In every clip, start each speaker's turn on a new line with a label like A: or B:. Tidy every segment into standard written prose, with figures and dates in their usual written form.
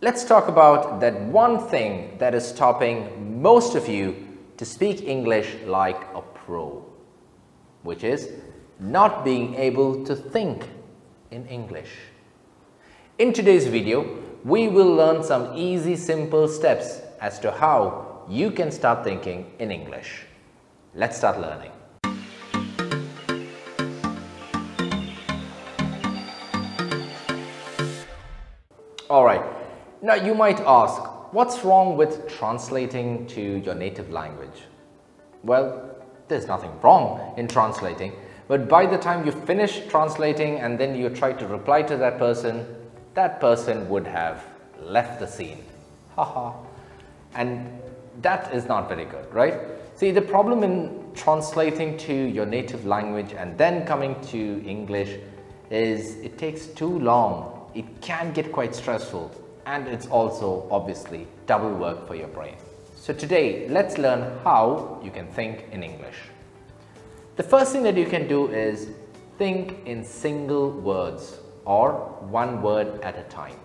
A: Let's talk about that one thing that is stopping most of you to speak English like a pro, which is not being able to think in English. In today's video, we will learn some easy, simple steps as to how you can start thinking in English. Let's start learning. Alright, now you might ask, what's wrong with translating to your native language? Well, there's nothing wrong in translating, but by the time you finish translating and then you try to reply to that person would have left the scene. Haha. And that is not very good, right? See, the problem in translating to your native language and then coming to English is it takes too long. It can get quite stressful, and it's also obviously double work for your brain. So today, let's learn how you can think in English. The first thing that you can do is think in single words or one word at a time.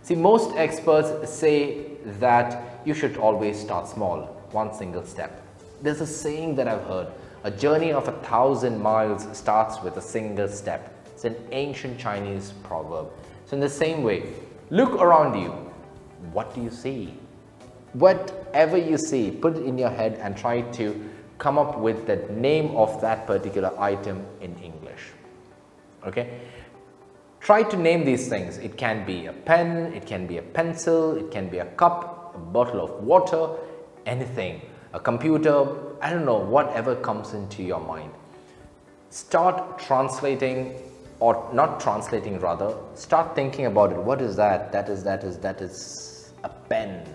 A: See, most experts say that you should always start small, one single step. There's a saying that I've heard, a journey of 1,000 miles starts with a single step. It's an ancient Chinese proverb. So in the same way, look around you. What do you see? Whatever you see, put it in your head and try to come up with the name of that particular item in English. Okay? Try to name these things. It can be a pen, it can be a pencil, it can be a cup, a bottle of water, anything, a computer, I don't know, whatever comes into your mind. Start translating, or not translating rather, start thinking about it. What is that? That is a pen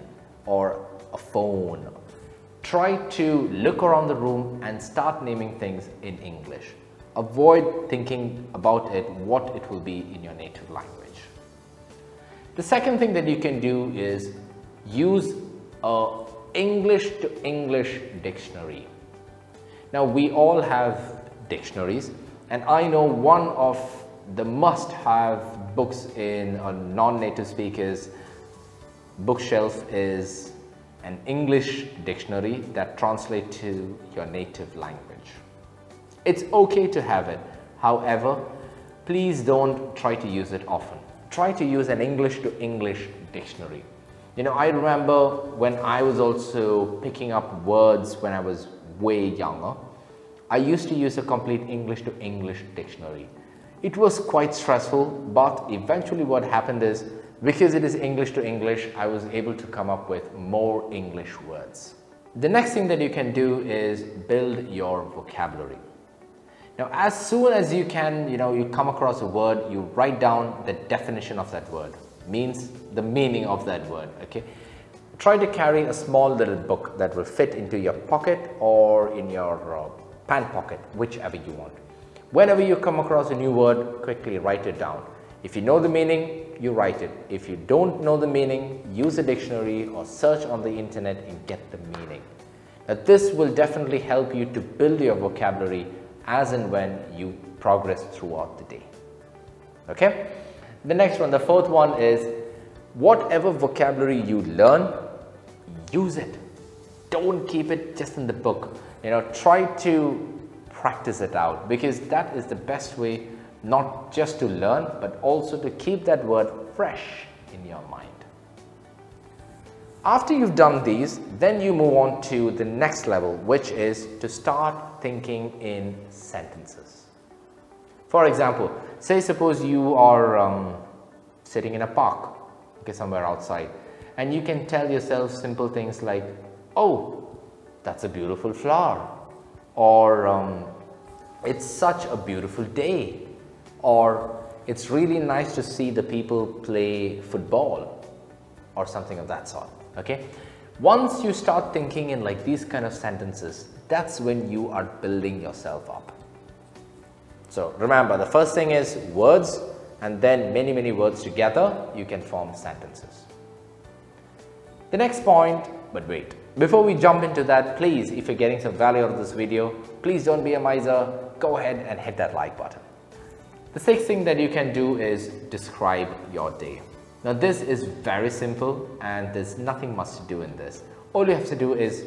A: or a phone. Try to look around the room and start naming things in English. Avoid thinking about it, what it will be in your native language. The second thing that you can do is use a English to English dictionary. Now we all have dictionaries, and I know one of the must-have books in a non-native speaker's bookshelf is an English dictionary that translates to your native language. It's okay to have it, however, please don't try to use it often. Try to use an English to English dictionary. You know, I remember when I was also picking up words when I was way younger, I used to use a complete English to English dictionary. It was quite stressful, but eventually what happened is, because it is English to English, I was able to come up with more English words. The next thing that you can do is build your vocabulary. Now, as soon as you can, you come across a word, you write down the definition of that word, means the meaning of that word, okay? Try to carry a small little book that will fit into your pocket or in your pant pocket, whichever you want. Whenever you come across a new word, quickly write it down. If you know the meaning, you write it. If you don't know the meaning, use a dictionary or search on the internet and get the meaning. Now, this will definitely help you to build your vocabulary as and when you progress throughout the day. Okay? The next one, the fourth one is whatever vocabulary you learn, use it. Don't keep it just in the book. Try to practice it out, because that is the best way not just to learn but also to keep that word fresh in your mind. After you've done these, then you move on to the next level, which is to start thinking in sentences. For example, suppose you are sitting in a park, okay, somewhere outside, and you can tell yourself simple things like, oh, that's a beautiful flower, or it's such a beautiful day, or it's really nice to see the people play football, or something of that sort. Okay, once you start thinking in like these kind of sentences, that's when you are building yourself up. So remember, the first thing is words, and then many words together you can form sentences. The next point, but wait, before we jump into that, please, if you're getting some value out of this video, please don't be a miser, go ahead and hit that like button. The sixth thing that you can do is describe your day. Now this is very simple and there's nothing much to do in this. All you have to do is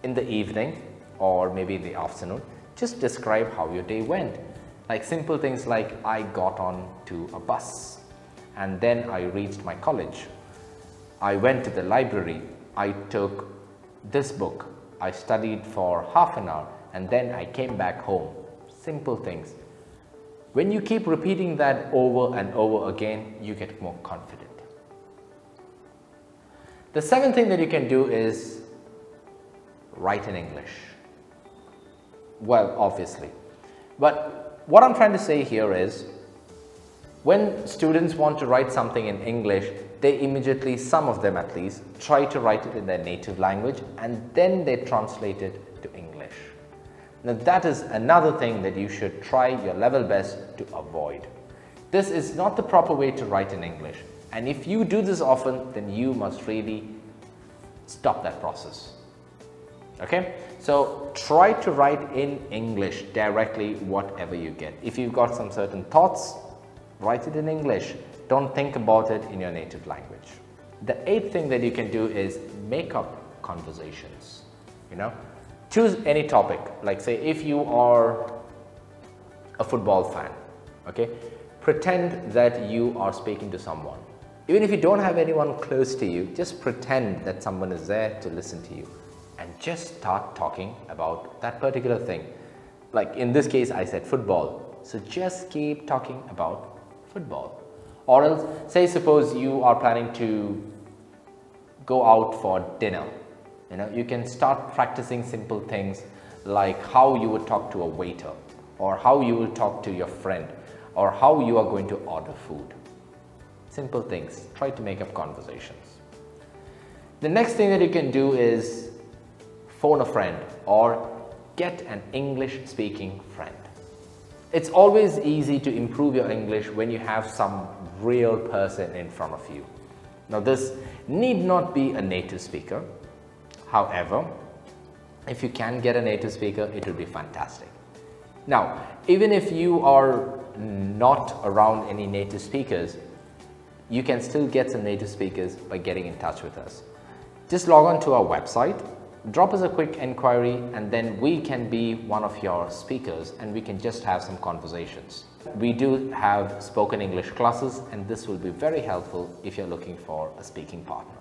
A: in the evening or maybe in the afternoon, just describe how your day went. Like simple things like I got on to a bus and then I reached my college. I went to the library. I took this book. I studied for half an hour and then I came back home. Simple things. When you keep repeating that over and over again, you get more confident. The seventh thing that you can do is write in English. Well, obviously. But what I'm trying to say here is, when students want to write something in English, they immediately, some of them at least, try to write it in their native language and then they translate it to English. Now that is another thing that you should try your level best to avoid. This is not the proper way to write in English, and if you do this often, then you must really stop that process. Okay, so try to write in English directly whatever you get. If you've got some certain thoughts, write it in English. Don't think about it in your native language. The eighth thing that you can do is make up conversations. Choose any topic. Like say if you are a football fan, okay, pretend that you are speaking to someone. Even if you don't have anyone close to you, just pretend that someone is there to listen to you and just start talking about that particular thing. Like in this case, I said football. So just keep talking about football. Or else, say suppose you are planning to go out for dinner. You can start practicing simple things like how you would talk to a waiter, or how you will talk to your friend, or how you are going to order food. Simple things. Try to make up conversations. The next thing that you can do is phone a friend or get an English speaking friend. It's always easy to improve your English when you have some real person in front of you. Now this need not be a native speaker. However, if you can get a native speaker, it will be fantastic. Now, even if you are not around any native speakers, you can still get some native speakers by getting in touch with us. Just log on to our website, drop us a quick inquiry, and then we can be one of your speakers and we can just have some conversations. We do have spoken English classes, and this will be very helpful if you're looking for a speaking partner.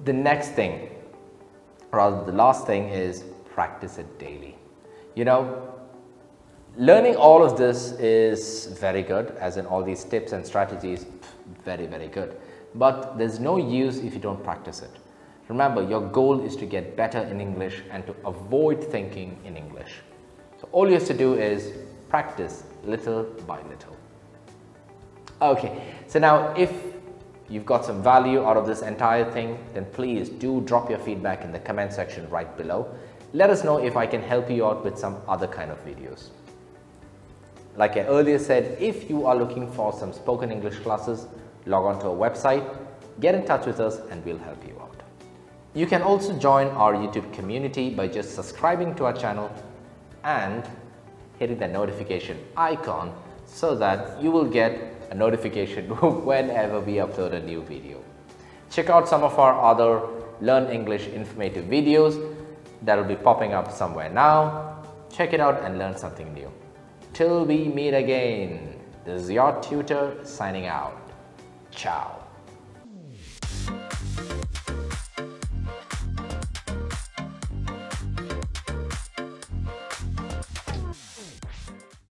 A: The next thing, rather the last thing, is practice it daily. Learning all of this is very good, as in all these tips and strategies, very, very good. But there's no use if you don't practice it. Remember, your goal is to get better in English and to avoid thinking in English. So all you have to do is practice little by little. Okay, so now if you've got some value out of this entire thing, then please do drop your feedback in the comment section right below. Let us know if I can help you out with some other kind of videos. Like I earlier said, if you are looking for some spoken English classes, log on to our website, get in touch with us and we'll help you out. You can also join our YouTube community by just subscribing to our channel and hitting the notification icon so that you will get a notification whenever we upload a new video. Check out some of our other Learn English informative videos that will be popping up somewhere now. Check it out and learn something new. Till we meet again, this is your tutor signing out. Ciao.